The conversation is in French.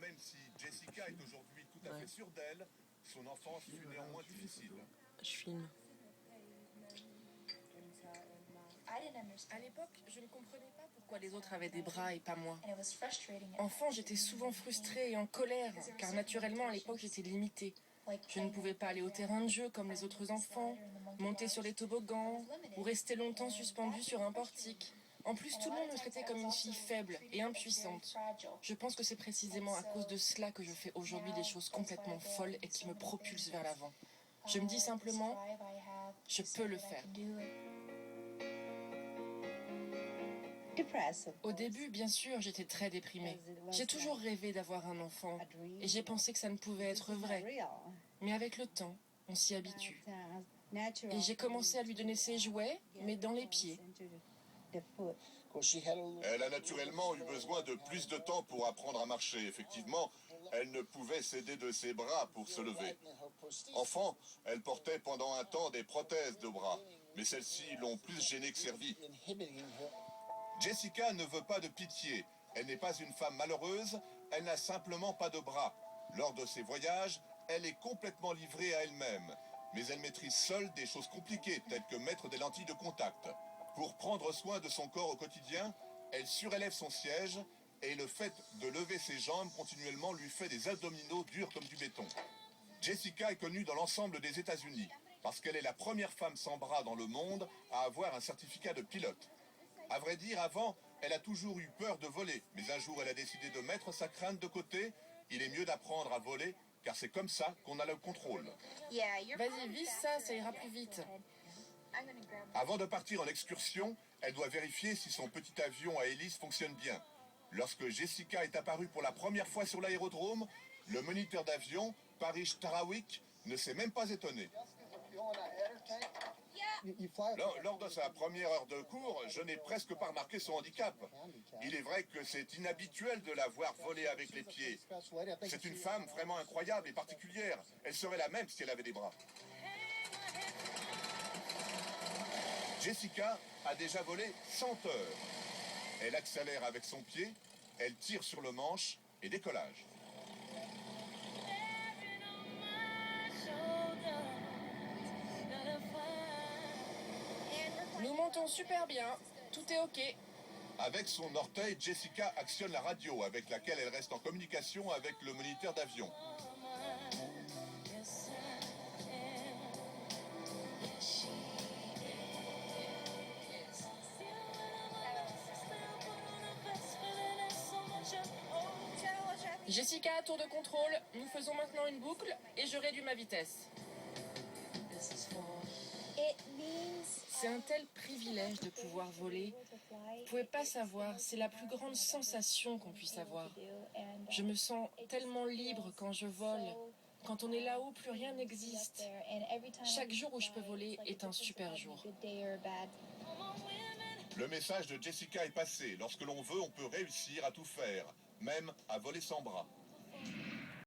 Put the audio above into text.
même si Jessica est aujourd'hui tout à fait sûre d'elle, son enfance fut néanmoins difficile. Je filme. À l'époque, je ne comprenais pas pourquoi les autres avaient des bras et pas moi. Enfant, j'étais souvent frustrée et en colère, car naturellement, à l'époque, j'étais limitée. Je ne pouvais pas aller au terrain de jeu comme les autres enfants, monter sur les toboggans ou rester longtemps suspendue sur un portique. En plus, tout le monde me traitait comme une fille faible et impuissante. Je pense que c'est précisément à cause de cela que je fais aujourd'hui des choses complètement folles et qui me propulsent vers l'avant. Je me dis simplement, je peux le faire. Au début, bien sûr, j'étais très déprimée. J'ai toujours rêvé d'avoir un enfant et j'ai pensé que ça ne pouvait être vrai. Mais avec le temps, on s'y habitue. Et j'ai commencé à lui donner ses jouets, mais dans les pieds. Elle a naturellement eu besoin de plus de temps pour apprendre à marcher. Effectivement, elle ne pouvait s'aider de ses bras pour se lever. Enfant, elle portait pendant un temps des prothèses de bras, mais celles-ci l'ont plus gênée que servie. Jessica ne veut pas de pitié. Elle n'est pas une femme malheureuse, elle n'a simplement pas de bras. Lors de ses voyages, elle est complètement livrée à elle-même. Mais elle maîtrise seule des choses compliquées, telles que mettre des lentilles de contact. Pour prendre soin de son corps au quotidien, elle surélève son siège et le fait de lever ses jambes continuellement lui fait des abdominaux durs comme du béton. Jessica est connue dans l'ensemble des États-Unis parce qu'elle est la première femme sans bras dans le monde à avoir un certificat de pilote. À vrai dire, avant, elle a toujours eu peur de voler, mais un jour, elle a décidé de mettre sa crainte de côté. Il est mieux d'apprendre à voler, car c'est comme ça qu'on a le contrôle. Vas-y, vise ça, ça ira plus vite. Avant de partir en excursion, elle doit vérifier si son petit avion à hélice fonctionne bien. Lorsque Jessica est apparue pour la première fois sur l'aérodrome, le moniteur d'avion, Parish Tarawik, ne s'est même pas étonné. Lors de sa première heure de cours, je n'ai presque pas remarqué son handicap. Il est vrai que c'est inhabituel de la voir voler avec les pieds. C'est une femme vraiment incroyable et particulière. Elle serait la même si elle avait des bras. Jessica a déjà volé 100 heures. Elle accélère avec son pied, elle tire sur le manche et décollage. Nous montons super bien, tout est ok. Avec son orteil, Jessica actionne la radio avec laquelle elle reste en communication avec le moniteur d'avion. Jessica, tour de contrôle. Nous faisons maintenant une boucle et je réduis ma vitesse. C'est un tel privilège de pouvoir voler. Vous pouvez pas savoir, c'est la plus grande sensation qu'on puisse avoir. Je me sens tellement libre quand je vole. Quand on est là-haut, plus rien n'existe. Chaque jour où je peux voler est un super jour. Le message de Jessica est passé. Lorsque l'on veut, on peut réussir à tout faire, même à voler sans bras.